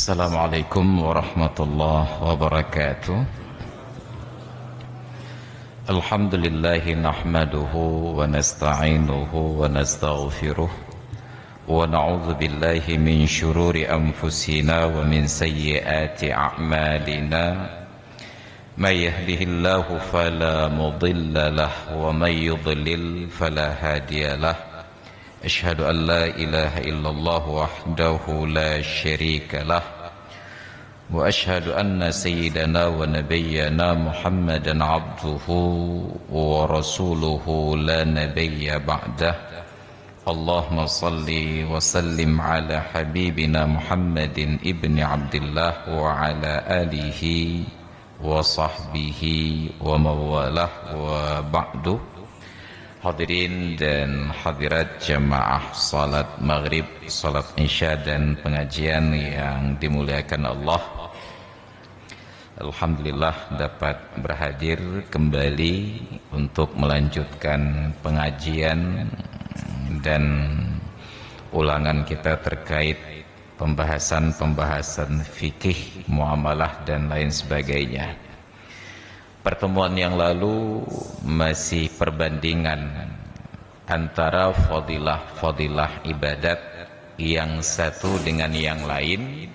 Assalamualaikum warahmatullahi wabarakatuh. Alhamdulillahi nahmaduhu wa nasta'inuhu wa nastaghfiruh wa na'udzu billahi min syururi anfusina wa min sayyiati a'malina. May yahdihillahu fala mudilla lahu wa may yudlil fala hadiyalah. Asyhadu an la ilaha illallah wahdahu la syarika lah wa asyhadu anna sayyidana wa nabiyyana Muhammadan abduhu wa rasuluhu la nabiyya ba'dah. Allahumma salli wa sallim ala habibina Muhammadin ibni Abdillah wa ala alihi wa sahbihi wa mawalah wa ba'du. Hadirin dan hadirat jamaah salat maghrib, salat isya dan pengajian yang dimuliakan Allah. Alhamdulillah dapat berhadir kembali untuk melanjutkan pengajian dan ulangan kita terkait pembahasan fikih, muamalah dan lain sebagainya. Pertemuan yang lalu masih perbandingan antara fadilah-fadilah ibadat yang satu dengan yang lain,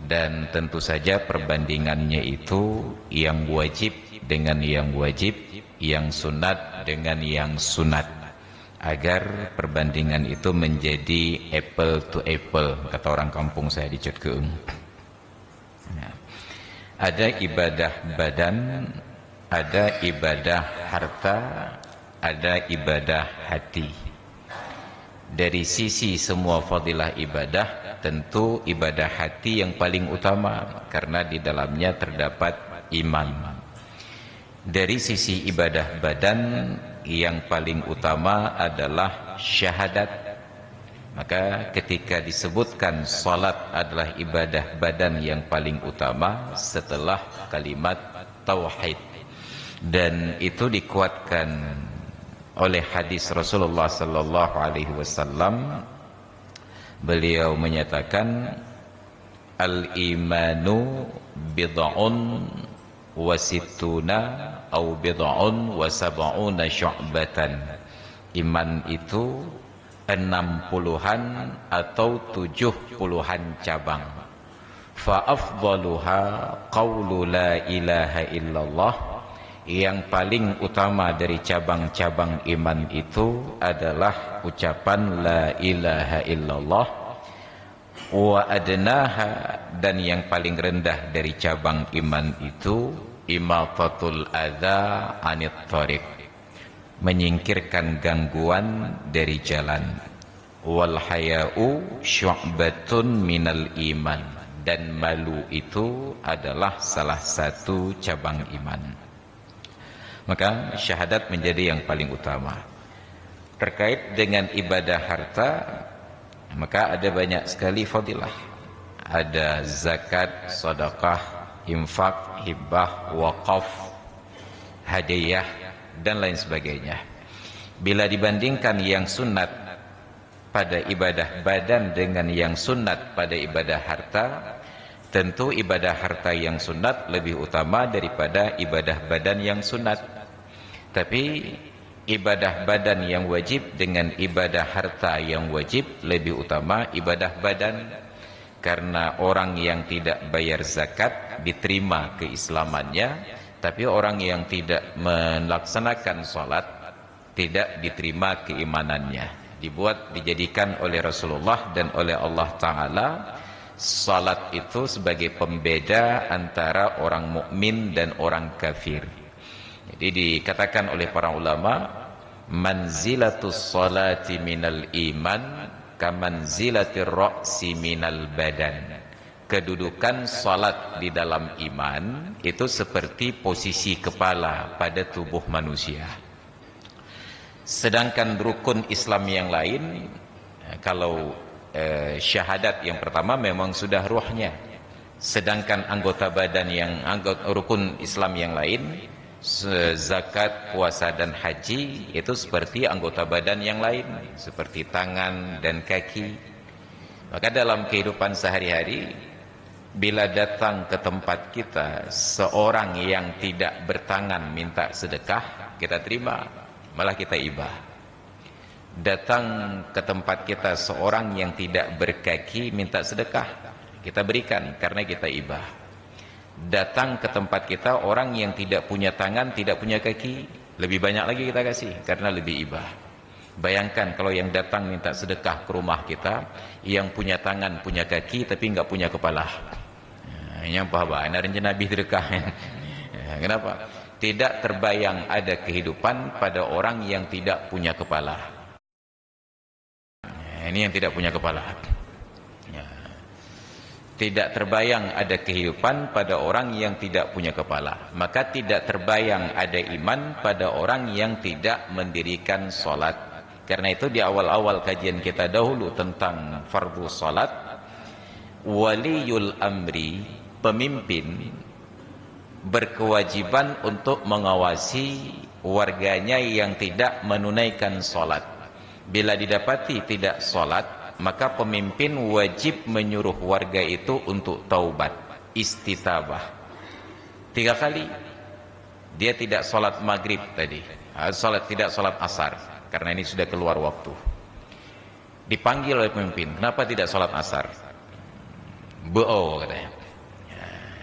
dan tentu saja perbandingannya itu yang wajib dengan yang wajib, yang sunat dengan yang sunat, agar perbandingan itu menjadi apple to apple, kata orang kampung saya di Cetkeung. Nah, ada ibadah badan, ada ibadah harta, ada ibadah hati. Dari sisi semua fadilah ibadah, tentu ibadah hati yang paling utama karena di dalamnya terdapat iman. Dari sisi ibadah badan, yang paling utama adalah syahadat. Maka ketika disebutkan salat adalah ibadah badan yang paling utama setelah kalimat tauhid, dan itu dikuatkan oleh hadis Rasulullah sallallahu alaihi wasallam. Beliau menyatakan al-imanu bid'un wa sittuna au bid'un wa sab'una syu'batan. Iman itu 60-an atau 70-an cabang. Fa afdaluha qaulu la ilaha illallah. Yang paling utama dari cabang-cabang iman itu adalah ucapan la ilaha illallah. Wa adnaha, dan yang paling rendah dari cabang iman itu imatatul adza anit thariq, menyingkirkan gangguan dari jalan. Wal haya'u syu'batun minal iman, dan malu itu adalah salah satu cabang iman. Maka syahadat menjadi yang paling utama. Terkait dengan ibadah harta, maka ada banyak sekali fadilah. Ada zakat, sedekah, infak, hibah, waqaf, hadiah dan lain sebagainya. Bila dibandingkan yang sunat pada ibadah badan dengan yang sunat pada ibadah harta, tentu ibadah harta yang sunat lebih utama daripada ibadah badan yang sunat. Tapi ibadah badan yang wajib dengan ibadah harta yang wajib lebih utama ibadah badan. Karena orang yang tidak bayar zakat diterima keislamannya, tapi orang yang tidak melaksanakan salat tidak diterima keimanannya. Dijadikan oleh Rasulullah dan oleh Allah Ta'ala salat itu sebagai pembeda antara orang mukmin dan orang kafir. Jadi dikatakan oleh para ulama, manzilatus salati minal iman kamanzilatir ra'si minal badan. Kedudukan salat di dalam iman itu seperti posisi kepala pada tubuh manusia. Sedangkan rukun Islam yang lain, kalau syahadat yang pertama memang sudah ruhnya. Sedangkan anggota badan yang rukun Islam yang lain, zakat, puasa dan haji, itu seperti anggota badan yang lain, seperti tangan dan kaki. Maka dalam kehidupan sehari-hari bila datang ke tempat kita seorang yang tidak bertangan minta sedekah, kita terima, malah kita ibah. Datang ke tempat kita seorang yang tidak berkaki minta sedekah, kita berikan karena kita ibah. Datang ke tempat kita orang yang tidak punya tangan, tidak punya kaki, lebih banyak lagi kita kasih karena lebih ibah. Bayangkan kalau yang datang minta sedekah ke rumah kita, yang punya tangan, punya kaki tapi enggak punya kepala. Yang apa? Ini rencana Nabi sedekah. Kenapa? Tidak terbayang ada kehidupan pada orang yang tidak punya kepala. Ini yang tidak punya kepala. Tidak terbayang ada kehidupan pada orang yang tidak punya kepala. Maka tidak terbayang ada iman pada orang yang tidak mendirikan solat. Karena itu di awal-awal kajian kita dahulu tentang fardu solat, waliyul amri, pemimpin, berkewajiban untuk mengawasi warganya yang tidak menunaikan solat. Bila didapati tidak solat, maka pemimpin wajib menyuruh warga itu untuk taubat, istitabah. 3 kali. Dia tidak solat maghrib tadi, tidak solat asar, karena ini sudah keluar waktu. Dipanggil oleh pemimpin, kenapa tidak solat asar? Katanya.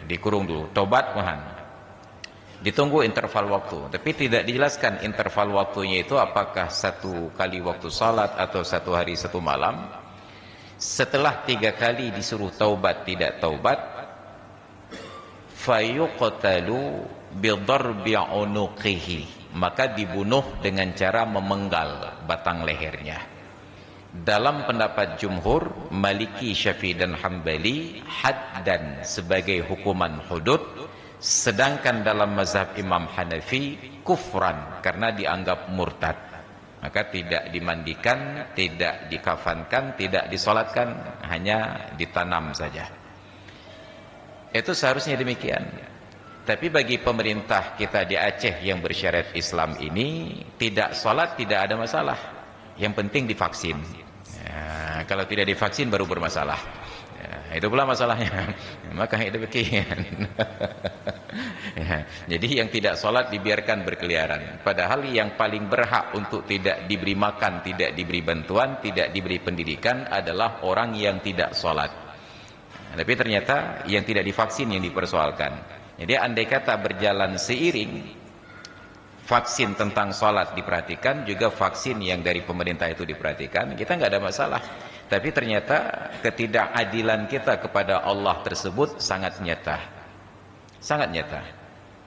Dikurung dulu, taubat mohon. Ditunggu interval waktu, tapi tidak dijelaskan interval waktunya itu apakah 1 kali waktu salat atau 1 hari 1 malam. Setelah 3 kali disuruh taubat tidak taubat, fayuqtalu bidarbi unuqihi, maka dibunuh dengan cara memenggal batang lehernya. Dalam pendapat jumhur Maliki, Syafi'i dan Hambali, haddan sebagai hukuman hudud. Sedangkan dalam mazhab Imam Hanafi, kufran, karena dianggap murtad. Maka tidak dimandikan, tidak dikafankan, tidak disolatkan, hanya ditanam saja. Itu seharusnya demikian. Tapi bagi pemerintah kita di Aceh yang bersyariat Islam ini, tidak solat tidak ada masalah. Yang penting divaksin. Ya, kalau tidak divaksin baru bermasalah. Ya, itu pula masalahnya. Maka itu demikian. Ya, jadi yang tidak sholat dibiarkan berkeliaran. Padahal yang paling berhak untuk tidak diberi makan, tidak diberi bantuan, tidak diberi pendidikan adalah orang yang tidak sholat. Tapi ternyata yang tidak divaksin yang dipersoalkan. Jadi andai kata berjalan seiring, vaksin tentang sholat diperhatikan, juga vaksin yang dari pemerintah itu diperhatikan, kita nggak ada masalah. Tapi ternyata ketidakadilan kita kepada Allah tersebut sangat nyata. Sangat nyata.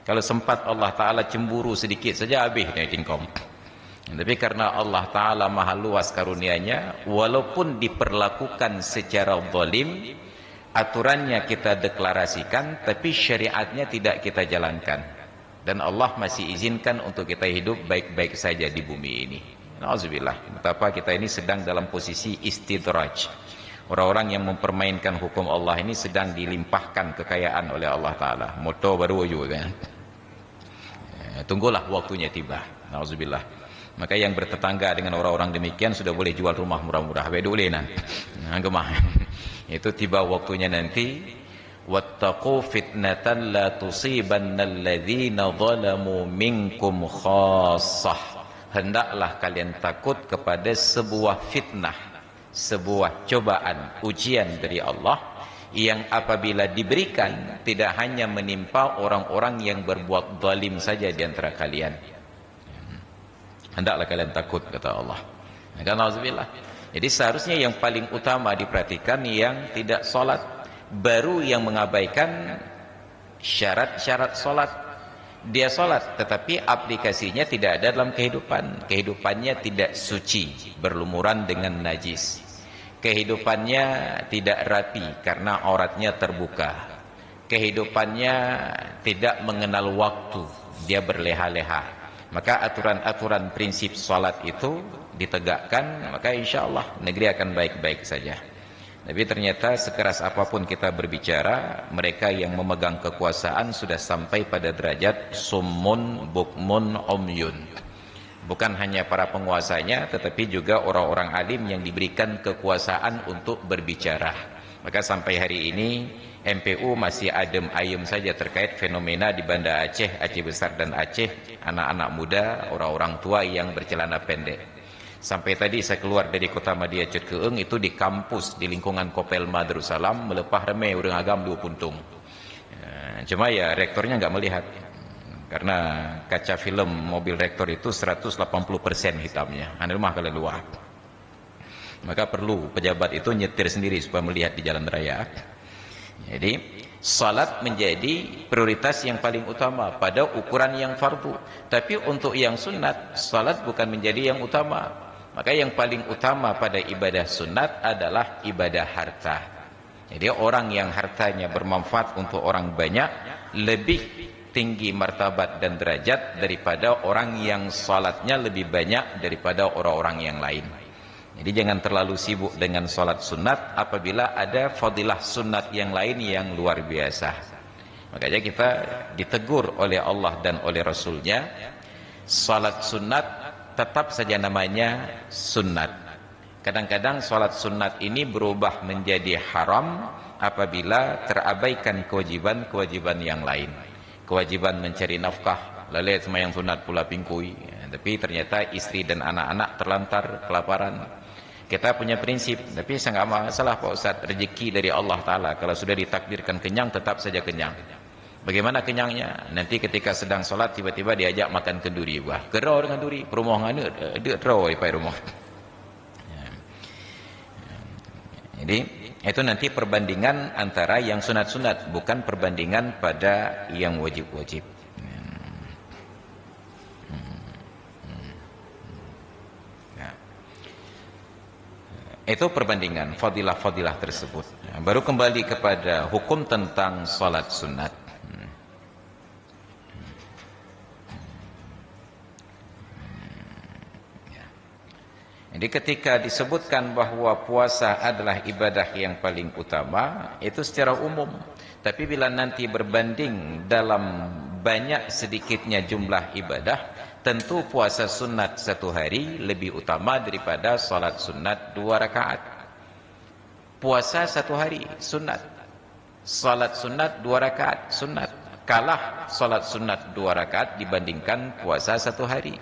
Kalau sempat Allah Ta'ala cemburu sedikit saja habis dari tingkom. Tapi karena Allah Ta'ala maha luas karunianya, walaupun diperlakukan secara zalim, aturannya kita deklarasikan, tapi syariatnya tidak kita jalankan. Dan Allah masih izinkan untuk kita hidup baik-baik saja di bumi ini. Na'udzubillah, betapa kita ini sedang dalam posisi istidraj. Orang-orang yang mempermainkan hukum Allah ini sedang dilimpahkan kekayaan oleh Allah Ta'ala. Moto baru juga kan. Tunggulah waktunya tiba. Na'udzubillah. Maka yang bertetangga dengan orang-orang demikian sudah boleh jual rumah murah-murah. Bedulinan. Itu tiba waktunya nanti. Wattaqu fitnatan la tusibannal ladzina zalamu minkum khassah. Hendaklah kalian takut kepada sebuah fitnah, sebuah cobaan, ujian dari Allah yang apabila diberikan tidak hanya menimpa orang-orang yang berbuat zalim saja di antara kalian. Hendaklah kalian takut, kata Allah. Alhamdulillah. Jadi seharusnya yang paling utama diperhatikan yang tidak sholat, baru yang mengabaikan syarat-syarat sholat. Dia sholat, tetapi aplikasinya tidak ada dalam kehidupan. Kehidupannya tidak suci, berlumuran dengan najis. Kehidupannya tidak rapi karena auratnya terbuka. Kehidupannya tidak mengenal waktu, dia berleha-leha. Maka aturan-aturan prinsip sholat itu ditegakkan, maka insya Allah negeri akan baik-baik saja. Tapi ternyata sekeras apapun kita berbicara, mereka yang memegang kekuasaan sudah sampai pada derajat summun bukmun umyun. Bukan hanya para penguasanya, tetapi juga orang-orang alim yang diberikan kekuasaan untuk berbicara. Maka sampai hari ini MPU masih adem ayem saja terkait fenomena di Banda Aceh, Aceh Besar dan Aceh, anak-anak muda, orang-orang tua yang bercelana pendek. Sampai tadi saya keluar dari kota Madia Cut Keeng, itu di kampus di lingkungan Kopelma Darussalam melepah remeh urang agam 2 puntung. Cuma ya rektornya nggak melihat, karena kaca film mobil rektor itu 180% hitamnya, anu mah kalau luar. Maka perlu pejabat itu nyetir sendiri supaya melihat di jalan raya. Jadi salat menjadi prioritas yang paling utama pada ukuran yang fardu. Tapi untuk yang sunat, salat bukan menjadi yang utama. Maka yang paling utama pada ibadah sunat adalah ibadah harta. Jadi orang yang hartanya bermanfaat untuk orang banyak lebih tinggi martabat dan derajat daripada orang yang salatnya lebih banyak daripada orang-orang yang lain. Jadi jangan terlalu sibuk dengan salat sunat apabila ada fadilah sunat yang lain yang luar biasa. Makanya kita ditegur oleh Allah dan oleh Rasulnya, salat sunat tetap saja namanya sunat. Kadang-kadang salat sunat ini berubah menjadi haram apabila terabaikan kewajiban-kewajiban yang lain. Kewajiban mencari nafkah, lalu sembahyang sunat pula pingkui, tapi ternyata istri dan anak-anak terlantar kelaparan. Kita punya prinsip, tapi saya nggak masalah Pak Ustaz, rezeki dari Allah Ta'ala. Kalau sudah ditakdirkan kenyang, tetap saja kenyang. Bagaimana kenyangnya? Nanti ketika sedang sholat, tiba-tiba diajak makan kenduri. Wah, gerau dengan duri, perumahan dia terau di rumah. Jadi, itu nanti perbandingan antara yang sunat-sunat, bukan perbandingan pada yang wajib-wajib. Itu perbandingan fadilah-fadilah tersebut. Baru kembali kepada hukum tentang salat sunat. Jadi ketika disebutkan bahwa puasa adalah ibadah yang paling utama, itu secara umum. Tapi bila nanti berbanding dalam banyak sedikitnya jumlah ibadah, tentu puasa sunat 1 hari lebih utama daripada salat sunat 2 rakaat. Puasa 1 hari sunat, salat sunat 2 rakaat sunat. Kalah salat sunat 2 rakaat dibandingkan puasa 1 hari.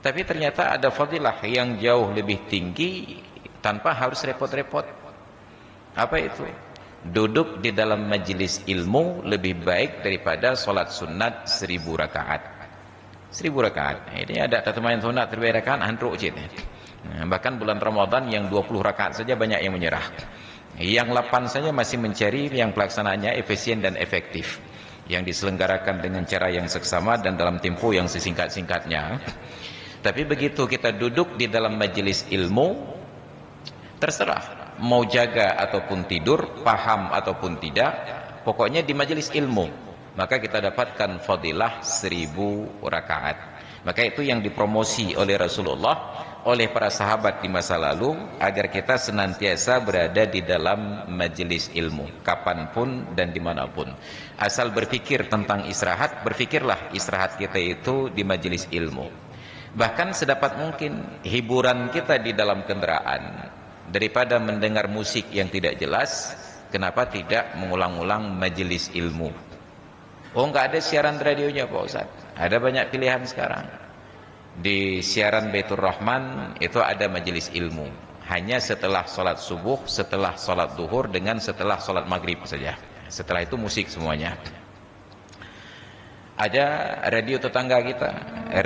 Tapi ternyata ada fadilah yang jauh lebih tinggi tanpa harus repot-repot. Apa itu? Duduk di dalam majelis ilmu lebih baik daripada salat sunat 1000 rakaat. 1000 rakaat. Ini ada tataman sunat 1000 rakaat handruk cit. Bahkan bulan Ramadan yang 20 rakaat saja banyak yang menyerah. Yang 8 saja masih mencari yang pelaksanaannya efisien dan efektif. Yang diselenggarakan dengan cara yang seksama dan dalam tempo yang sesingkat-singkatnya. Tapi begitu kita duduk di dalam majelis ilmu, terserah mau jaga ataupun tidur, paham ataupun tidak, pokoknya di majelis ilmu, maka kita dapatkan fadilah 1000 rakaat. Maka itu yang dipromosi oleh Rasulullah, oleh para sahabat di masa lalu, agar kita senantiasa berada di dalam majelis ilmu, kapanpun dan dimanapun. Asal berpikir tentang istirahat, berpikirlah istirahat kita itu di majelis ilmu. Bahkan sedapat mungkin hiburan kita di dalam kendaraan, daripada mendengar musik yang tidak jelas, kenapa tidak mengulang-ulang majelis ilmu? Oh, enggak ada siaran radionya Pak Ustaz. Ada banyak pilihan sekarang. Di siaran Baitur Rahman itu ada majelis ilmu. Hanya setelah salat subuh, setelah salat duhur, dengan setelah salat maghrib saja. Setelah itu musik semuanya. Ada radio tetangga kita,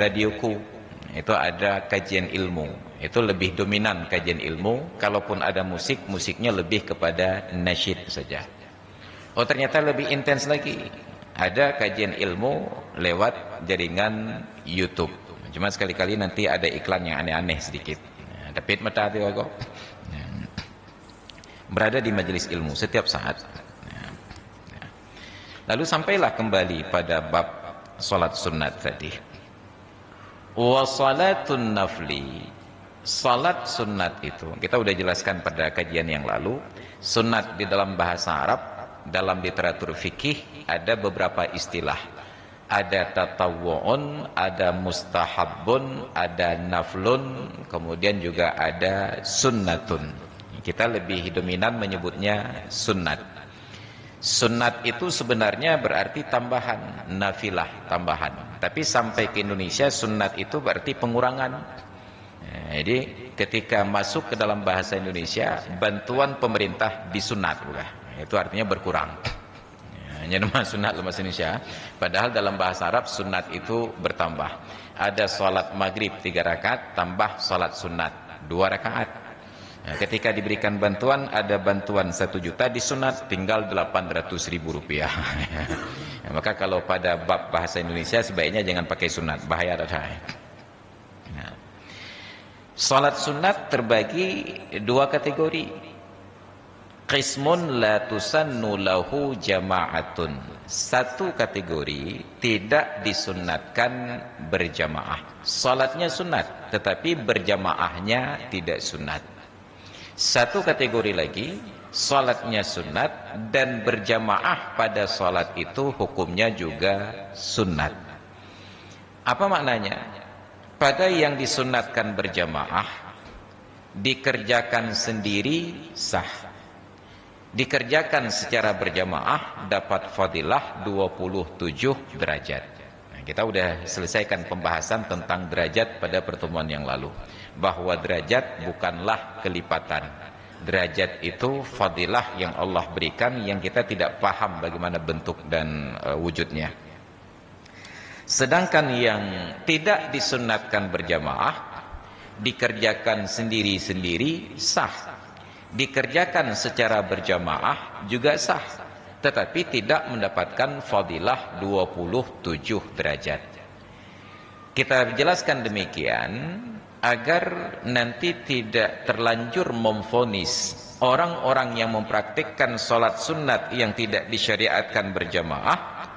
radioku. Itu ada kajian ilmu. Itu lebih dominan kajian ilmu. Kalaupun ada musik, musiknya lebih kepada nasyid saja. Oh, ternyata lebih intens lagi. Ada kajian ilmu lewat jaringan YouTube. Cuma sekali-kali nanti ada iklan yang aneh-aneh sedikit. Dapat mata hati kok. Berada di majelis ilmu setiap saat. Lalu sampailah kembali pada bab salat sunat tadi. Wa salatun nafli, salat sunat itu kita sudah jelaskan pada kajian yang lalu. Sunat di dalam bahasa Arab, dalam literatur fikih ada beberapa istilah. Ada tatawwu'un, ada mustahabbun, ada naflun, kemudian juga ada sunnatun. Kita lebih dominan menyebutnya sunat. Sunat itu sebenarnya berarti tambahan, nafilah tambahan. Tapi sampai ke Indonesia sunat itu berarti pengurangan. Jadi ketika masuk ke dalam bahasa Indonesia, bantuan pemerintah disunat, itu artinya berkurang. Hanya nama sunat dalam bahasa Indonesia. Padahal dalam bahasa Arab sunat itu bertambah. Ada sholat maghrib 3 rakaat tambah sholat sunat 2 rakaat. Nah, ketika diberikan bantuan, ada bantuan 1 juta disunat tinggal 800.000 rupiah. Ya, maka kalau pada bab bahasa Indonesia sebaiknya jangan pakai sunat, bahaya ada. Nah, salat sunat terbagi 2 kategori. Qismun la tusannu lahu jama'atun. 1 kategori tidak disunatkan berjamaah. Salatnya sunat, tetapi berjamaahnya tidak sunat. 1 kategori lagi, salatnya sunat dan berjamaah pada salat itu hukumnya juga sunat. Apa maknanya? Pada yang disunatkan berjamaah, dikerjakan sendiri sah. Dikerjakan secara berjamaah dapat fadilah 27 derajat. Nah, kita sudah selesaikan pembahasan tentang derajat pada pertemuan yang lalu. Bahwa derajat bukanlah kelipatan. Derajat itu fadilah yang Allah berikan yang kita tidak paham bagaimana bentuk dan wujudnya. Sedangkan yang tidak disunatkan berjamaah, dikerjakan sendiri-sendiri sah. Dikerjakan secara berjamaah juga sah, tetapi tidak mendapatkan fadilah 27 derajat. Kita jelaskan demikian agar nanti tidak terlanjur memvonis orang-orang yang mempraktikkan sholat sunat yang tidak disyariatkan berjamaah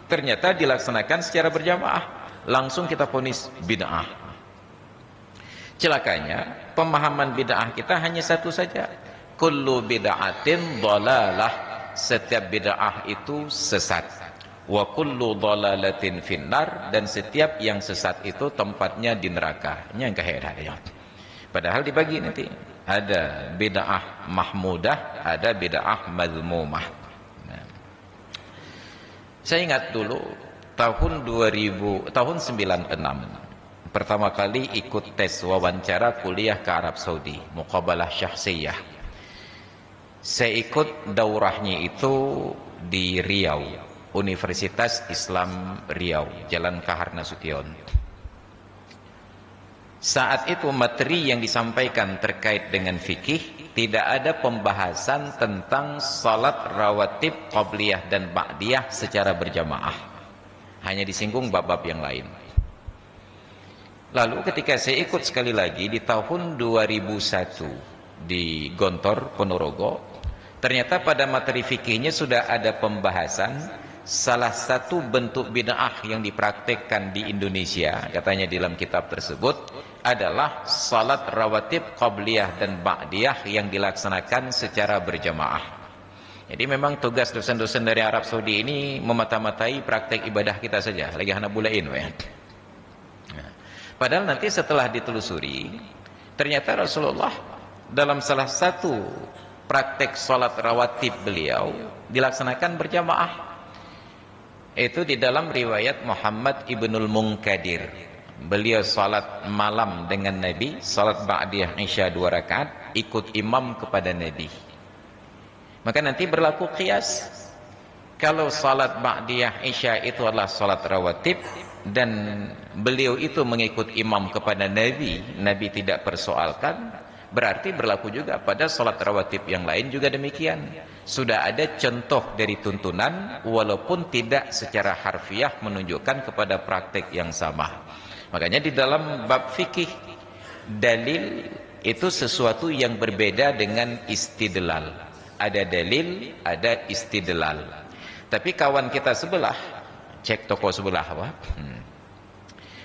ternyata dilaksanakan secara berjamaah, langsung kita vonis bid'ah. Celakanya pemahaman bid'ah kita hanya satu saja, kullu bid'atin dhalalah, setiap bid'ah itu sesat, wa kullu dhalalatin finnar, dan setiap yang sesat itu tempatnya di neraka. Yang kehadiran. Padahal dibagi nanti, ada bid'ah mahmudah, ada bid'ah mazmumah. Nah, saya ingat dulu tahun 96 pertama kali ikut tes wawancara kuliah ke Arab Saudi, muqabalah syahsiyah. Saya ikut daurahnya itu di Riau, Universitas Islam Riau, Jalan Kahar Nasution. Saat itu materi yang disampaikan terkait dengan fikih, tidak ada pembahasan tentang salat rawatib qabliyah dan ba'diyah secara berjamaah. Hanya disinggung bab-bab yang lain. Lalu ketika saya ikut sekali lagi di tahun 2001 di Gontor, Ponorogo, ternyata pada materi fikihnya sudah ada pembahasan salah satu bentuk bid'ah yang dipraktikkan di Indonesia, katanya di dalam kitab tersebut, adalah salat rawatib qabliyah dan ba'diyah yang dilaksanakan secara berjamaah. Jadi memang tugas dosen-dosen dari Arab Saudi ini memata-matai praktek ibadah kita saja, lagi hana bulain ya. Padahal nanti setelah ditelusuri, ternyata Rasulullah dalam salah satu praktek sholat rawatib beliau dilaksanakan berjamaah. Itu di dalam riwayat Muhammad ibnul Munkadir. Beliau sholat malam dengan Nabi, sholat ba'diyah isya 2 rakaat, ikut imam kepada Nabi. Maka nanti berlaku qiyas. Kalau sholat ba'diyah isya itu adalah sholat rawatib, dan beliau itu mengikut imam kepada Nabi, Nabi tidak persoalkan, berarti berlaku juga pada sholat rawatib yang lain juga demikian. Sudah ada contoh dari tuntunan, walaupun tidak secara harfiah menunjukkan kepada praktek yang sama. Makanya di dalam bab fikih, dalil itu sesuatu yang berbeda dengan istidlal. Ada dalil, ada istidlal. Tapi kawan kita sebelah, cek toko sebelah apa?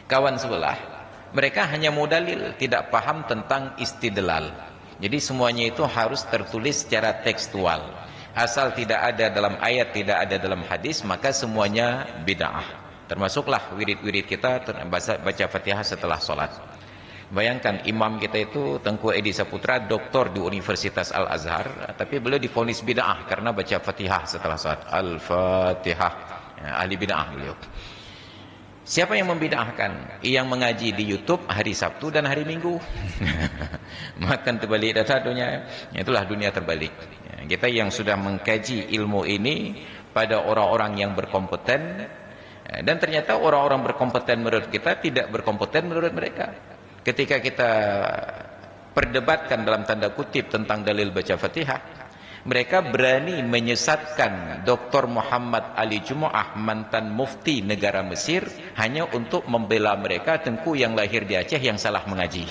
Kawan sebelah, mereka hanya mau dalil, tidak paham tentang istidlal. Jadi semuanya itu harus tertulis secara tekstual. Asal tidak ada dalam ayat, tidak ada dalam hadis, maka semuanya bid'ah. Termasuklah wirid-wirid kita baca Fatihah setelah sholat. Bayangkan imam kita itu Tengku Edi Saputra, doktor di Universitas Al-Azhar, tapi beliau divonis bid'ah karena baca Fatihah setelah salat. Al-Fatihah. Ya, ahli bid'ah beliau. Siapa yang membid'ahkan? Yang mengaji di YouTube hari Sabtu dan hari Minggu. Makan terbalik data dunia. Itulah dunia terbalik. Ya, kita yang sudah mengkaji ilmu ini pada orang-orang yang berkompeten, dan ternyata orang-orang berkompeten menurut kita tidak berkompeten menurut mereka. Ketika kita perdebatkan dalam tanda kutip tentang dalil baca Fatihah, mereka berani menyesatkan Dr. Muhammad Ali Jumu'ah, mantan mufti negara Mesir, hanya untuk membela mereka Tengku yang lahir di Aceh yang salah mengaji.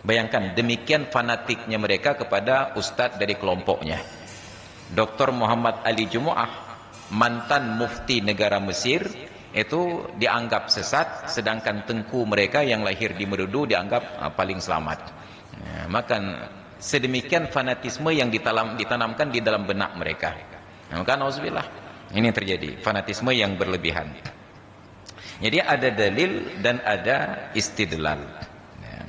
Bayangkan demikian fanatiknya mereka kepada ustadz dari kelompoknya. Dr. Muhammad Ali Jumu'ah, mantan mufti negara Mesir, itu dianggap sesat, sedangkan Tengku mereka yang lahir di Merudu dianggap paling selamat. Ya, maka sedemikian fanatisme yang ditanamkan di dalam benak mereka. Nah, maka nauzubillah, ini terjadi fanatisme yang berlebihan. Jadi ada dalil dan ada istidlal. Ya.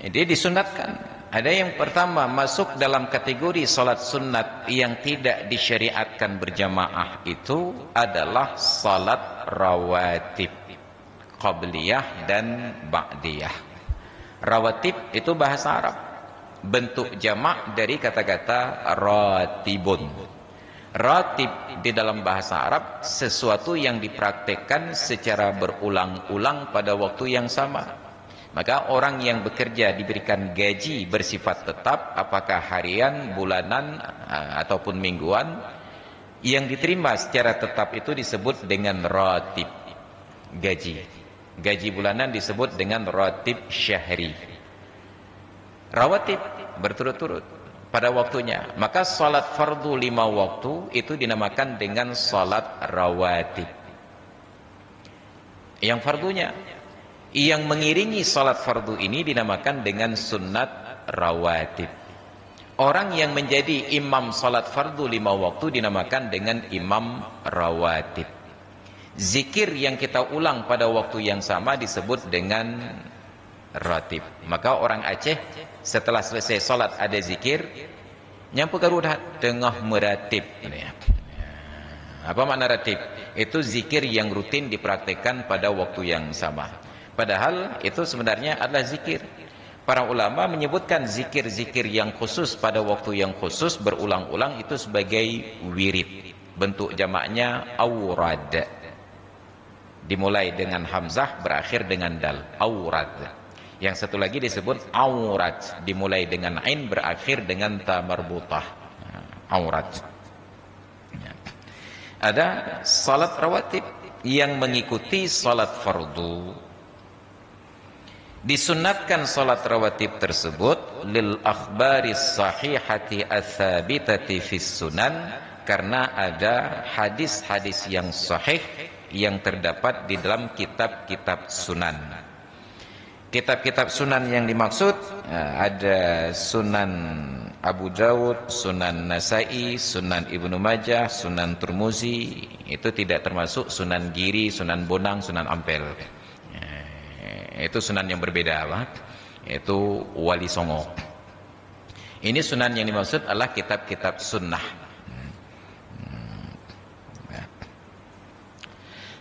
Jadi disunatkan. Ada yang pertama masuk dalam kategori salat sunat yang tidak disyariatkan berjamaah itu adalah salat rawatib, qabliyah dan ba'diyah. Rawatib itu bahasa Arab, bentuk jamak dari kata-kata ratibun. Ratib di dalam bahasa Arab sesuatu yang dipraktekkan secara berulang-ulang pada waktu yang sama. Maka orang yang bekerja diberikan gaji bersifat tetap, apakah harian, bulanan, ataupun mingguan, yang diterima secara tetap itu disebut dengan ratib, gaji. Gaji bulanan disebut dengan ratib syahri. Rawatib berturut-turut pada waktunya. Maka salat fardu 5 waktu itu dinamakan dengan salat rawatib. Yang fardunya, yang mengiringi salat fardu ini dinamakan dengan sunat rawatib. Orang yang menjadi imam salat fardu 5 waktu dinamakan dengan imam rawatib. Zikir yang kita ulang pada waktu yang sama disebut dengan ratib. Maka orang Aceh setelah selesai salat ada zikir, nyampu garuda tengah meratib. Apa makna ratib? Itu zikir yang rutin dipraktikkan pada waktu yang sama. Padahal itu sebenarnya adalah zikir. Para ulama menyebutkan zikir-zikir yang khusus pada waktu yang khusus berulang-ulang itu sebagai wirid. Bentuk jamaknya aurad. Dimulai dengan hamzah, berakhir dengan dal. Aurad. Yang satu lagi disebut aurat. Dimulai dengan ain, berakhir dengan ta marbutah. Aurat. Ada salat rawatib yang mengikuti salat fardu. Disunatkan salat rawatib tersebut lil akhbaris sahihati ats-tsabitati fis sunan, karena ada hadis-hadis yang sahih yang terdapat di dalam kitab-kitab sunan. Kitab-kitab sunan yang dimaksud ada Sunan Abu Dawud, Sunan Nasai, Sunan Ibnu Majah, Sunan Turmuzi. Itu tidak termasuk Sunan Giri, Sunan Bonang, Sunan Ampel. Itu sunan yang berbeda, Pak. Itu Wali Songo. Ini sunan yang dimaksud adalah kitab-kitab sunnah.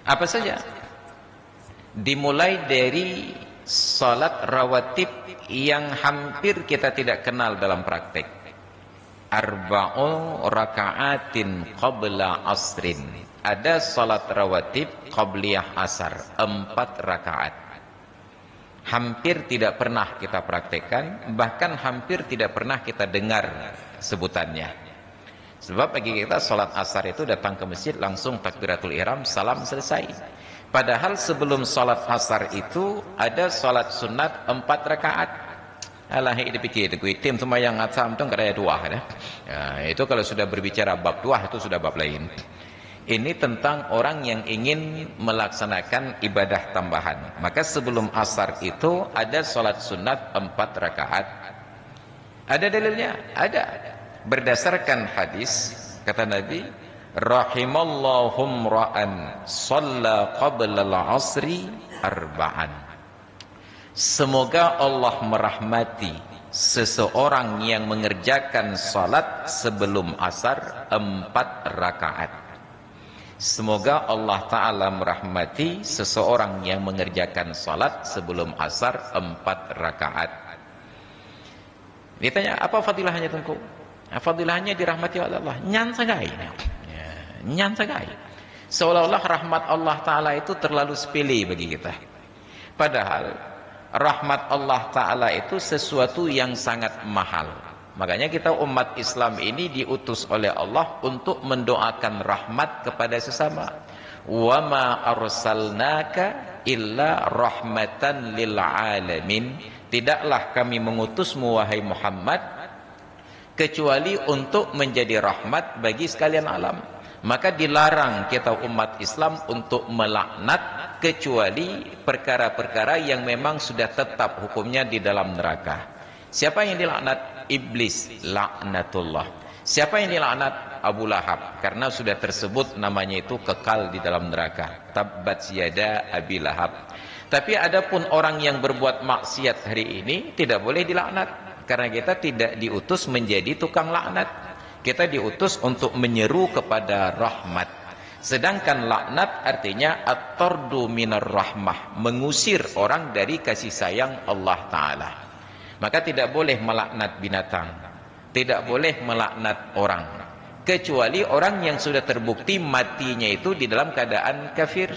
Apa saja? Dimulai dari salat rawatib yang hampir kita tidak kenal dalam praktek. Arba'u raka'atin qabla asrin. Ada salat rawatib qabliyah asar, 4 rakaat. Hampir tidak pernah kita praktekkan, bahkan hampir tidak pernah kita dengar sebutannya. Sebab bagi kita salat asar itu datang ke masjid langsung takbiratul ihram, salam, selesai. Padahal sebelum salat asar itu ada salat sunat 4 rakaat. Alah, ini dipikir tim sembahyang asam itu enggak ada dua ya. Itu kalau sudah berbicara bab dua itu sudah bab lain. Ini tentang orang yang ingin melaksanakan ibadah tambahan. Maka sebelum asar itu ada salat sunat 4 rakaat. Ada dalilnya? Ada. Berdasarkan hadis, kata Nabi, Rahimallahu ra'an shalla qabla al-'asri arba'an. Semoga Allah merahmati seseorang yang mengerjakan salat sebelum asar 4 rakaat. Semoga Allah Ta'ala merahmati seseorang yang mengerjakan salat sebelum asar 4 rakaat. Ditanya, apa fadilahnya Tengku? Fadilahnya dirahmati oleh Allah. Nyan sagai. Nyan sagai. Seolah-olah rahmat Allah Ta'ala itu terlalu sepele bagi kita. Padahal rahmat Allah Ta'ala itu sesuatu yang sangat mahal. Makanya kita umat Islam ini diutus oleh Allah untuk mendoakan rahmat kepada sesama. Wa ma arsalnaka illa rahmatan lil alamin. Tidaklah kami mengutusmu wahai Muhammad kecuali untuk menjadi rahmat bagi sekalian alam. Maka dilarang kita umat Islam untuk melaknat kecuali perkara-perkara yang memang sudah tetap hukumnya di dalam neraka. Siapa yang dilaknat? Iblis, laknatullah. Siapa yang dilaknat? Abu Lahab, karena sudah tersebut namanya itu kekal di dalam neraka. Tabbat yada Abi Lahab. Tapi adapun orang yang berbuat maksiat hari ini tidak boleh dilaknat, karena kita tidak diutus menjadi tukang laknat. Kita diutus untuk menyeru kepada rahmat. Sedangkan laknat artinya at-tardu minar rahmah, mengusir orang dari kasih sayang Allah Ta'ala. Maka tidak boleh melaknat binatang, tidak boleh melaknat orang, kecuali orang yang sudah terbukti matinya itu di dalam keadaan kafir,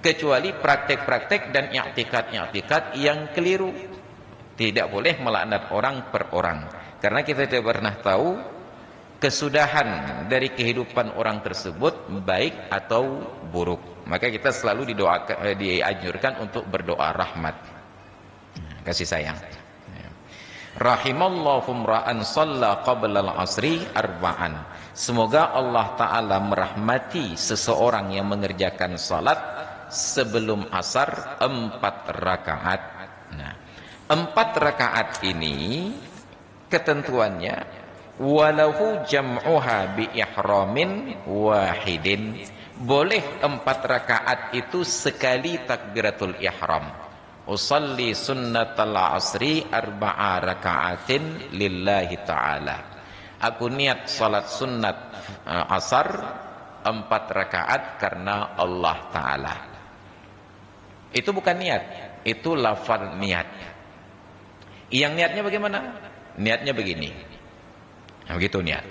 kecuali praktek-praktek dan i'tikad-i'tikad yang keliru. Tidak boleh melaknat orang per orang, karena kita tidak pernah tahu kesudahan dari kehidupan orang tersebut baik atau buruk. Maka kita selalu dianjurkan untuk berdoa rahmat, kasih sayang. Rahimallahu ra'an shalla qabla al-'asri arba'an. Semoga Allah Ta'ala merahmati seseorang yang mengerjakan salat sebelum asar 4 rakaat. Nah, 4 rakaat ini ketentuannya walahu jam'uha bi ihramin wahidin. Boleh 4 rakaat itu sekali takbiratul ihram. Usalli sunnatal asri 4 rakaatin lillahi ta'ala. Aku niat salat sunnat asar 4 rakaat karena Allah Ta'ala. Itu bukan niat, itu lafaz niat. Yang niatnya bagaimana? Niatnya begini. Nah, begitu niat.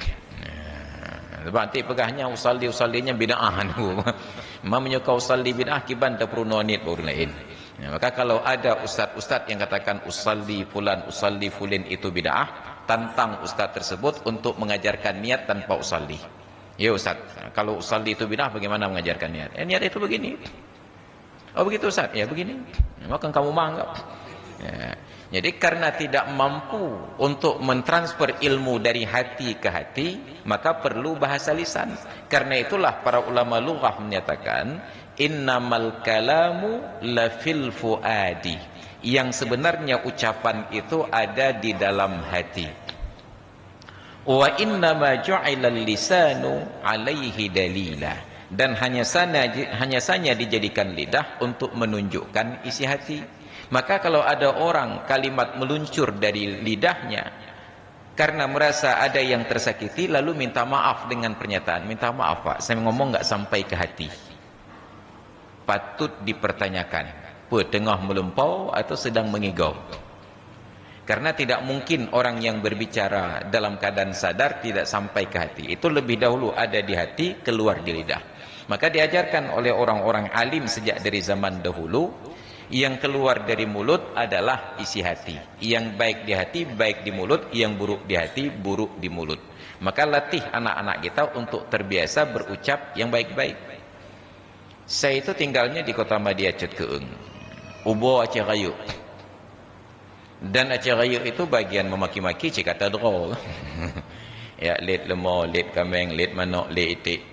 Berarti pegahnya usallinya bid'ah. Memang menyuka usalli bid'ah kiban tak perlu niat baru lain. Nah, maka kalau ada ustaz-ustaz yang katakan usalli fulan, usalli fulin itu bid'ah, tantang ustaz tersebut untuk mengajarkan niat tanpa usalli. Ya ustaz, kalau usalli itu bid'ah bagaimana mengajarkan niat? Niat itu begini. Oh begitu ustaz? Ya begini. Maka kamu menganggap. Ya. Jadi karena tidak mampu untuk mentransfer ilmu dari hati ke hati, maka perlu bahasa lisan. Karena itulah para ulama lughah menyatakan innamal kalamu la fil fuadi. Yang sebenarnya ucapan itu ada di dalam hati. Wa innama ju'ilal lisanu alaihi dalila. Dan hanya saja dijadikan lidah untuk menunjukkan isi hati. Maka kalau ada orang kalimat meluncur dari lidahnya karena merasa ada yang tersakiti, lalu minta maaf dengan pernyataan, minta maaf Pak, saya ngomong nggak sampai ke hati, patut dipertanyakan, tengah melempau atau sedang mengigau. Karena tidak mungkin orang yang berbicara dalam keadaan sadar tidak sampai ke hati. Itu lebih dahulu ada di hati, keluar di lidah. Maka diajarkan oleh orang-orang alim sejak dari zaman dahulu, yang keluar dari mulut adalah isi hati. Yang baik di hati, baik di mulut. Yang buruk di hati, buruk di mulut. Maka latih anak-anak kita untuk terbiasa berucap yang baik-baik. Saya itu tinggalnya di kota Madia Cet Keeng, Ubo Aceh Rayu. Dan Aceh Rayu itu bagian memaki-maki cikata drol. Ya, let lemo, let kameng, let manok, let itik,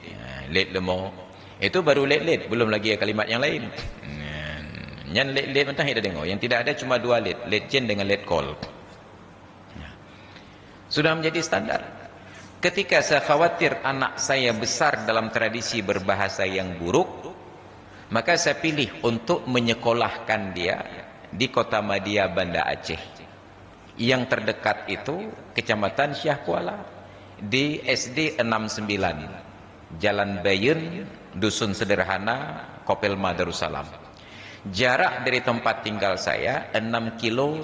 let lemo. Itu baru let, belum lagi kalimat yang lain. Yang let mentah kita dengar. Yang tidak ada cuma 2 let jen dengan let call. Sudah menjadi standar. Ketika saya khawatir anak saya besar dalam tradisi berbahasa yang buruk, maka saya pilih untuk menyekolahkan dia di Kota Madia, Banda Aceh. Yang terdekat itu Kecamatan Syah Kuala, di SD 69, Jalan Bayun, Dusun Sederhana, Kopelma, Darussalam. Jarak dari tempat tinggal saya 6,5 kilo.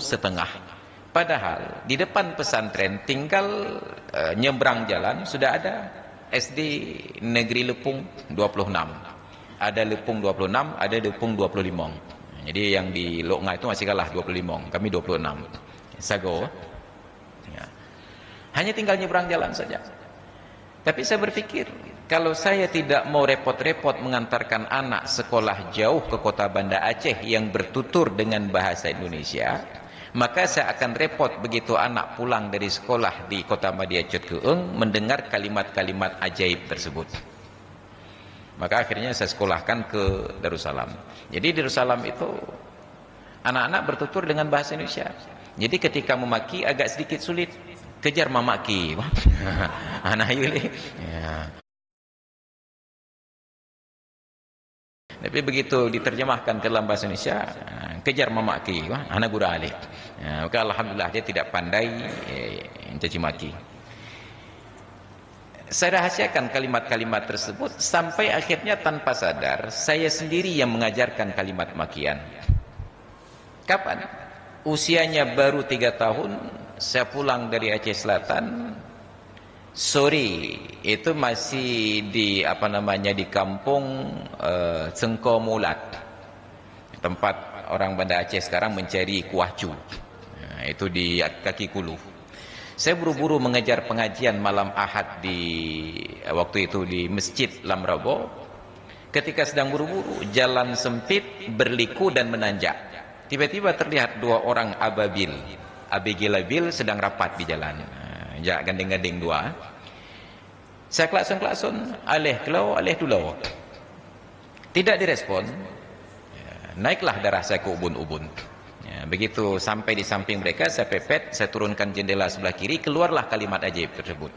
Padahal di depan pesantren tinggal nyebrang jalan sudah ada SD Negeri Lepung 26. Ada Lepung 26, ada Lepung 25. Jadi yang di Loknga itu masih kalah 25, kami 26. Sago. Ya. Hanya tinggal nyebrang jalan saja. Tapi saya berpikir, kalau saya tidak mau repot-repot mengantarkan anak sekolah jauh ke kota Banda Aceh yang bertutur dengan bahasa Indonesia, maka saya akan repot begitu anak pulang dari sekolah di kota Madia Cut Keung mendengar kalimat-kalimat ajaib tersebut. Maka akhirnya saya sekolahkan ke Darussalam. Jadi di Darussalam itu anak-anak bertutur dengan bahasa Indonesia. Jadi ketika memaki agak sedikit sulit. Kejar mamaki. Anak yuli. Ya. Tapi begitu diterjemahkan ke dalam bahasa Indonesia, kejar mamaki, anak gura alik. Ya, maka alhamdulillah dia tidak pandai mencaci maki. Saya rahasiakan kalimat-kalimat tersebut sampai akhirnya tanpa sadar saya sendiri yang mengajarkan kalimat makian. Kapan? Usianya baru 3 tahun, saya pulang dari Aceh Selatan. Sore itu masih di di kampung Sengko Mulat, tempat orang Banda Aceh sekarang mencari kuah cu. Nah, itu di kaki Kulu. Saya buru-buru mengejar pengajian malam Ahad waktu itu di Masjid Lamrabo. Ketika sedang buru-buru, jalan sempit, berliku dan menanjak. Tiba-tiba terlihat 2 orang ababil, abigilabil sedang rapat di jalan. Jak gandeng-gandeng 2. Saya klakson-klakson, alih kelau, alih dulau. Tidak direspon. Naiklah darah saya ke ubun-ubun. Begitu sampai di samping mereka, saya pepet, saya turunkan jendela sebelah kiri, keluarlah kalimat ajaib tersebut.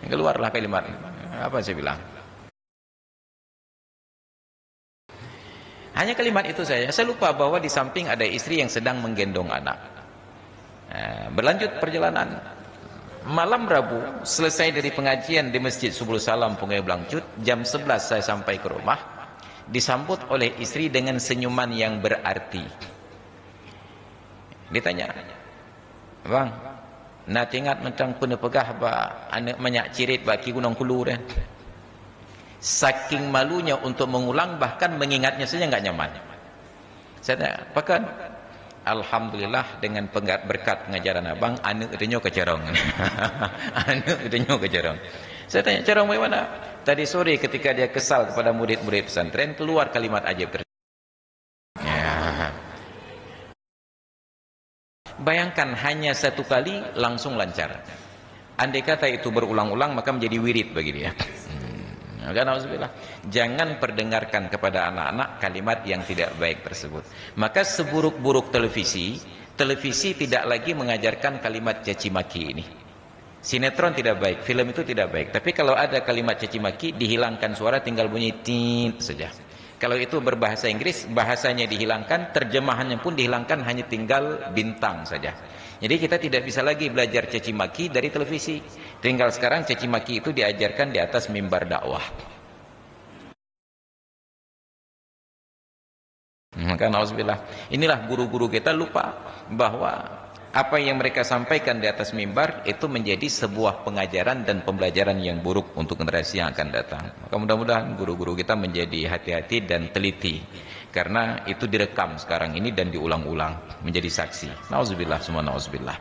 Keluarlah kalimat, apa saya bilang? Hanya kalimat itu saja. Saya lupa bahwa di samping ada istri yang sedang menggendong anak. Berlanjut perjalanan. Malam Rabu, selesai dari pengajian di Masjid Subul Salam, Pungai Blangcut, jam 11 saya sampai ke rumah, disambut oleh istri dengan senyuman yang berarti. Ditanya, "Bang, nak ingat mentang pernah pegah ba anak banyak cirit baki Gunung Kulu dan." Saking malunya untuk mengulang, bahkan mengingatnya saja enggak nyaman. Saya tanya, "Pakan?" Alhamdulillah dengan berkat pengajaran abang, anak itu ke Cerong. Anak itu ke Cerong. Saya tanya, "Cerong bagaimana?" Tadi sore ketika dia kesal kepada murid-murid pesantren, keluar kalimat ajaib tersebut. Ya. Bayangkan hanya 1 kali langsung lancar. Andai kata itu berulang-ulang maka menjadi wirid bagi dia. Jangan perdengarkan kepada anak-anak kalimat yang tidak baik tersebut. Maka seburuk-buruk televisi tidak lagi mengajarkan kalimat caci maki ini. Sinetron tidak baik, film itu tidak baik. Tapi kalau ada kalimat caci maki, dihilangkan suara, tinggal bunyi tit saja. Kalau itu berbahasa Inggris, bahasanya dihilangkan, terjemahannya pun dihilangkan, hanya tinggal bintang saja. Jadi kita tidak bisa lagi belajar caci maki dari televisi. Tinggal sekarang caci maki itu diajarkan di atas mimbar dakwah. Maka nauzubillah, inilah guru-guru kita lupa bahwa apa yang mereka sampaikan di atas mimbar itu menjadi sebuah pengajaran dan pembelajaran yang buruk untuk generasi yang akan datang. Maka mudah-mudahan guru-guru kita menjadi hati-hati dan teliti, karena itu direkam sekarang ini dan diulang-ulang menjadi saksi. Nauzubillah, semua nauzubillah.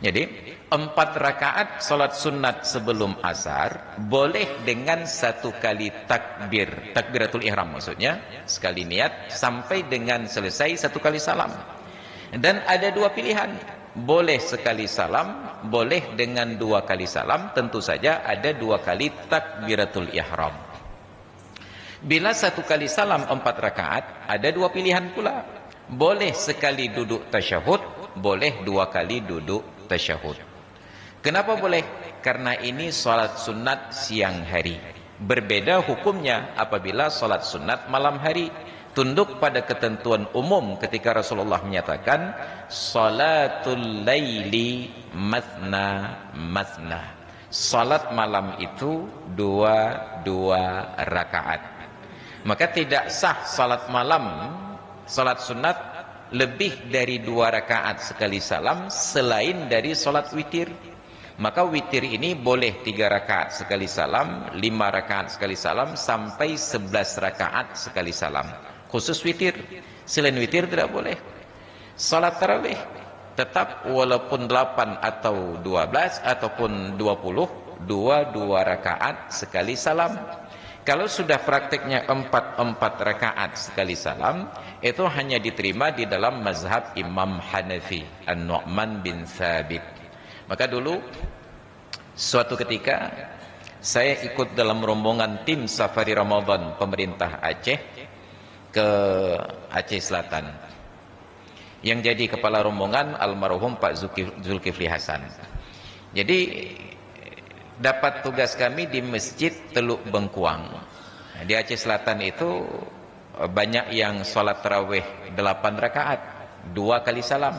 Jadi 4 rakaat salat sunat sebelum asar boleh dengan 1 kali takbir, takbiratul ihram maksudnya, sekali niat sampai dengan selesai 1 kali salam. Dan ada 2 pilihan, boleh sekali salam, boleh dengan 2 kali salam. Tentu saja ada 2 kali takbiratul ihram. Bila 1 kali salam 4 rakaat, ada 2 pilihan pula, boleh sekali duduk tasyahud, boleh 2 kali duduk tasyahud. Kenapa boleh? Karena ini salat sunat siang hari. Berbeda hukumnya apabila salat sunat malam hari. Tunduk pada ketentuan umum ketika Rasulullah menyatakan salatul laili mathna mathna. Salat malam itu dua rakaat. Maka tidak sah salat malam, salat sunat lebih dari 2 rakaat sekali salam selain dari salat witir. Maka witir ini boleh 3 rakaat sekali salam, 5 rakaat sekali salam, sampai 11 rakaat sekali salam. Khusus witir. Selain witir tidak boleh. Salat tarawih tetap walaupun 8 atau 12 ataupun 20, 2 rakaat sekali salam. Kalau sudah prakteknya 4 rakaat sekali salam, itu hanya diterima di dalam mazhab Imam Hanafi, An-Nu'man bin Thabit. Maka dulu suatu ketika saya ikut dalam rombongan tim safari Ramadan pemerintah Aceh ke Aceh Selatan. Yang jadi kepala rombongan almarhum Pak Zulkifli Hasan. Jadi dapat tugas kami di Masjid Teluk Bengkuang. Di Aceh Selatan itu banyak yang sholat tarawih 8 rakaat, 2 kali salam.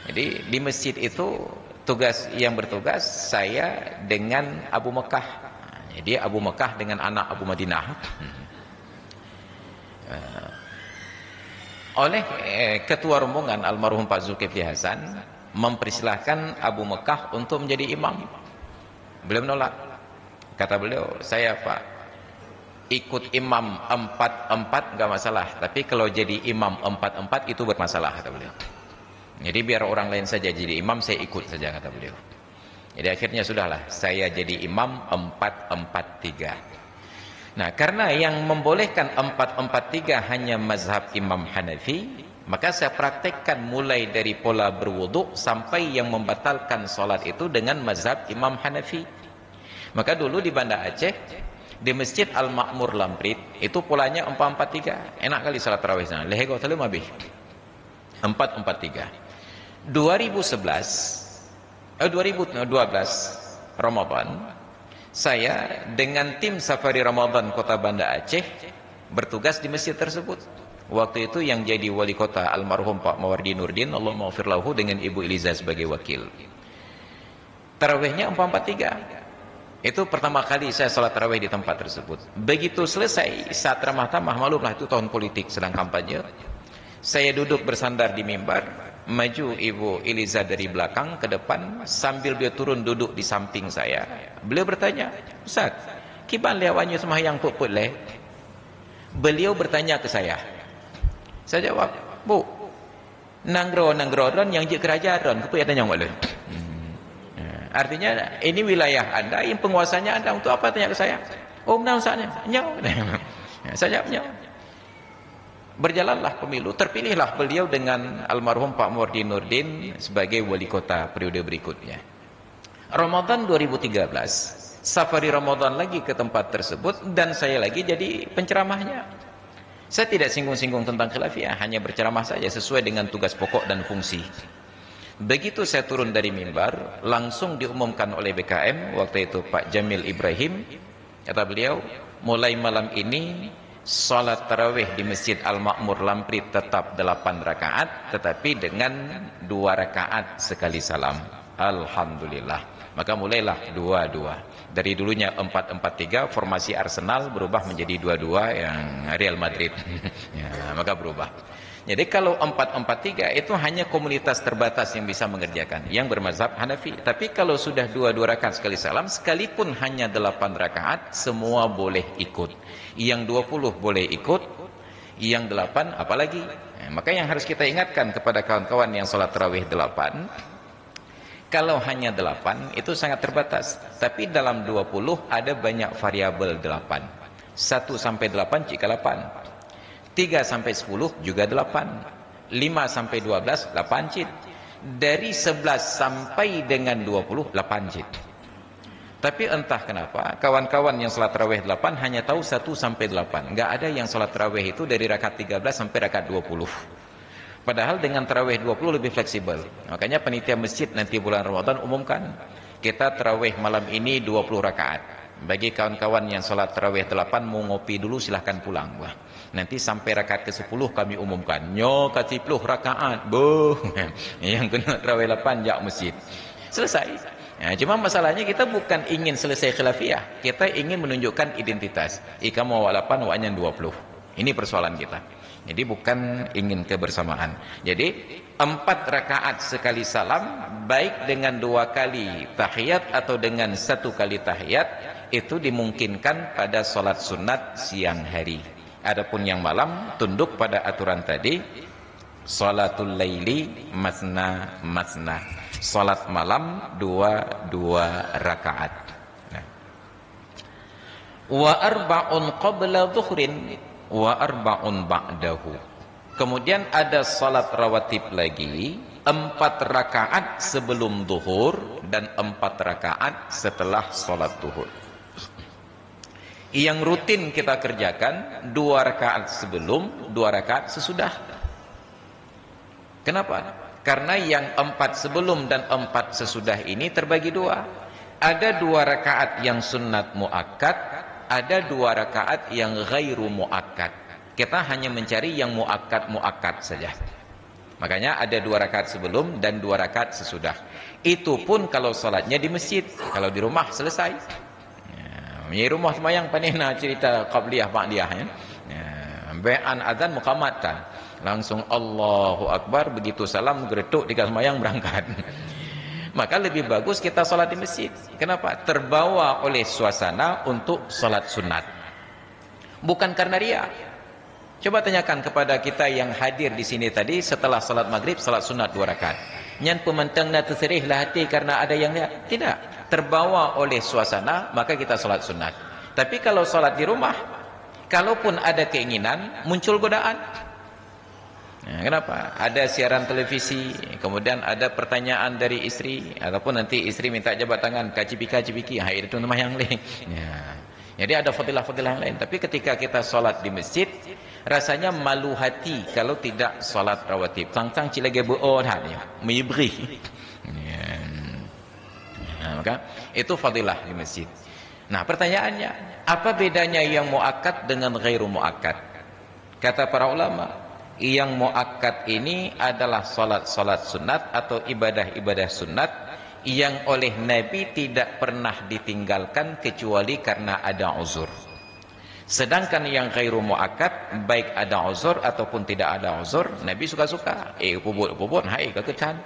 Jadi di masjid itu yang bertugas saya dengan Abu Mekah. Jadi Abu Mekah dengan anak Abu Madinah. Oleh ketua rombongan almarhum Pak Zulkifli Hasan mempersilahkan Abu Mekah untuk menjadi imam. Beliau menolak. Kata beliau, saya Pak ikut imam 4-4 enggak masalah, tapi kalau jadi imam 4-4 itu bermasalah, kata beliau. Jadi biar orang lain saja jadi imam, saya ikut saja, kata beliau. Jadi akhirnya sudahlah, saya jadi imam 4-4-3. Nah, karena yang membolehkan 4-4-3 hanya mazhab Imam Hanafi, maka saya praktekkan mulai dari pola berwudu sampai yang membatalkan sholat itu dengan mazhab Imam Hanafi. Maka dulu di Banda Aceh, di Masjid Al-Ma'mur Lamprit, itu polanya 4-4-3. Enak kali sholat tarawih sana. Lehego salim habis. 4-4-3. 2012 Ramadan, saya dengan tim safari Ramadan Kota Banda Aceh bertugas di masjid tersebut. Waktu itu yang jadi wali kota almarhum Pak Mawardi Nurdin, Allah maghfir lahu, dengan Ibu Eliza sebagai wakil. Tarawihnya 4-4-3. Itu pertama kali saya salat tarawih di tempat tersebut. Begitu selesai, saat ramah-tamah, maklumlah itu tahun politik sedang kampanye, saya duduk bersandar di mimbar. Maju Ibu Eliza dari belakang ke depan, sambil dia turun duduk di samping saya. Beliau bertanya, Ustaz, kiban lewannya sembahyang put-put leh? Beliau bertanya ke saya. Saya jawab, Bu, nanggro-nanggro yang je kerajaan, kepu tanya boleh. Artinya ini wilayah Anda, yang penguasanya Anda, untuk apa tanya ke saya? Oh, benar Ustaznya. Saya jawabnya. Berjalanlah pemilu, terpilihlah beliau dengan almarhum Pak Mawardi Nurdin sebagai wali kota periode berikutnya. Ramadan 2013, safari Ramadan lagi ke tempat tersebut, dan saya lagi jadi penceramahnya. Saya tidak singgung-singgung tentang khilafiyah, hanya berceramah saja sesuai dengan tugas pokok dan fungsi. Begitu saya turun dari mimbar, langsung diumumkan oleh BKM, waktu itu Pak Jamil Ibrahim, kata beliau, mulai malam ini salat tarawih di Masjid Al-Ma'mur Lamprit tetap 8 rakaat, tetapi dengan 2 rakaat sekali salam. Alhamdulillah. Maka mulailah 2-2. Dari dulunya 4-4-3, formasi Arsenal berubah menjadi 2-2 yang Real Madrid. Ya, maka berubah. Jadi kalau 4-4-3 itu hanya komunitas terbatas yang bisa mengerjakan, yang bermazhab Hanafi. Tapi kalau sudah 2 rakaat sekali salam, sekalipun hanya 8 rakaat, semua boleh ikut. Yang 20 boleh ikut, yang 8 apalagi. Maka yang harus kita ingatkan kepada kawan-kawan yang sholat tarawih 8, kalau hanya 8 itu sangat terbatas. Tapi dalam 20 ada banyak variabel 8. 1 sampai 8 jika 8. 3 sampai 10 juga 8. 5 sampai 12 8 cit. Dari 11 sampai dengan 20 8 cit. Tapi entah kenapa kawan-kawan yang salat tarawih 8 hanya tahu 1 sampai 8. Enggak ada yang salat tarawih itu dari rakaat 13 sampai rakaat 20. Padahal dengan tarawih 20 lebih fleksibel. Makanya panitia masjid nanti bulan Ramadan umumkan, kita tarawih malam ini 20 rakaat. Bagi kawan-kawan yang salat tarawih 8 mau ngopi dulu silahkan pulang. Wah, nanti sampai rakaat ke-10 kami umumkan. Nyo ke 10 rakaat. Boh. Yang kena tarawih 8 jak masjid. Selesai. Ya, cuma masalahnya kita bukan ingin selesai khilafiyah. Kita ingin menunjukkan identitas. Ika mau 8, waknya 20. Ini persoalan kita. Jadi bukan ingin kebersamaan. Jadi 4 rakaat sekali salam, baik dengan 2 kali tahiyat atau dengan 1 kali tahiyat, itu dimungkinkan pada solat sunat siang hari. Adapun yang malam, tunduk pada aturan tadi, salatul laili masna masna. Salat malam 2 rakaat. Nah. Wa arba'un qabla dhuhrin wa arba'un ba'dahu. Kemudian ada salat rawatib lagi, 4 rakaat sebelum zuhur dan 4 rakaat setelah salat zuhur. Yang rutin kita kerjakan 2 rakaat sebelum, 2 rakaat sesudah. Kenapa? Karena yang 4 sebelum dan 4 sesudah ini terbagi 2. Ada 2 rakaat yang sunat muakkad, ada 2 rakaat yang ghairu muakkad. Kita hanya mencari yang muakkad saja. Makanya ada 2 rakaat sebelum dan 2 rakaat sesudah. Itu pun kalau salatnya di masjid. Kalau di rumah selesai. Di rumah semayang panina cerita qabliyah ba'diyah ya. Bai'an azan muqammatan. Langsung Allahu Akbar, begitu salam geretuk dikasih semayang berangkat. Maka lebih bagus kita salat di masjid. Kenapa? Terbawa oleh suasana untuk salat sunat. Bukan karena riya. Coba tanyakan kepada kita yang hadir di sini tadi, setelah salat maghrib salat sunat 2 rakaat. Nyan pementangna terserihlah hati karena ada yang lihat. Tidak. Terbawa oleh suasana, maka kita salat sunat. Tapi kalau salat di rumah, kalaupun ada keinginan, muncul godaan. Nah, kenapa? Ada siaran televisi, kemudian ada pertanyaan dari istri, ataupun nanti istri minta jabat tangan, kacipiki, itu nama yang lain. Ya. Jadi ada fadilah-fadilah yang lain. Tapi ketika kita sholat di masjid, rasanya malu hati kalau tidak sholat rawatib. Tang-tang cilage bu'on hanya, meyibri. Ya. Nah, maka itu fadilah di masjid. Nah, pertanyaannya, apa bedanya yang muakkad dengan ghairu muakkad? Kata para ulama, yang muakkad ini adalah salat-salat sunat atau ibadah-ibadah sunat yang oleh Nabi tidak pernah ditinggalkan kecuali karena ada uzur. Sedangkan yang ghairu muakkad, baik ada uzur ataupun tidak ada uzur, Nabi suka-suka. Puput, hai kekecan.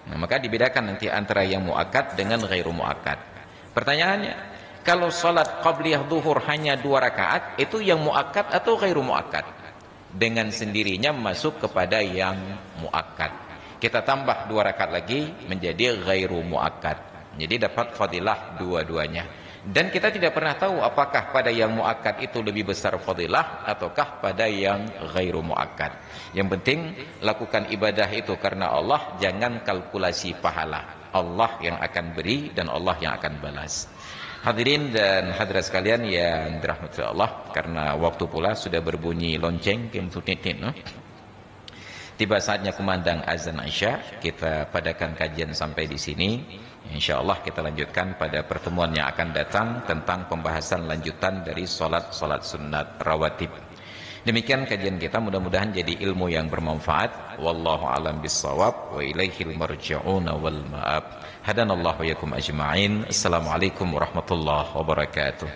Nah, maka dibedakan nanti antara yang muakkad dengan ghairu muakkad. Pertanyaannya, kalau salat qabliyah zuhur hanya 2 rakaat, itu yang muakkad atau ghairu muakkad? Dengan sendirinya masuk kepada yang muakkad. Kita tambah 2 rakaat lagi menjadi ghairu muakkad. Jadi dapat fadilah dua-duanya. Dan kita tidak pernah tahu apakah pada yang muakkad itu lebih besar fadilah ataukah pada yang ghairu muakkad. Yang penting lakukan ibadah itu karena Allah, jangan kalkulasi pahala. Allah yang akan beri dan Allah yang akan balas. Hadirin dan hadirat sekalian yang dirahmati Allah, karena waktu pula sudah berbunyi lonceng no? Tiba saatnya kumandang azan Isya. Kita padakan kajian sampai di sini. Insyaallah kita lanjutkan pada pertemuan yang akan datang tentang pembahasan lanjutan dari salat sunat rawatib. Demikian kajian kita, mudah-mudahan jadi ilmu yang bermanfaat. Wallahu a'lam bissawab wa ilaihil marji'un wal ma'ab. Hadanallahu wa yakum ajma'in. Assalamualaikum warahmatullahi wabarakatuh.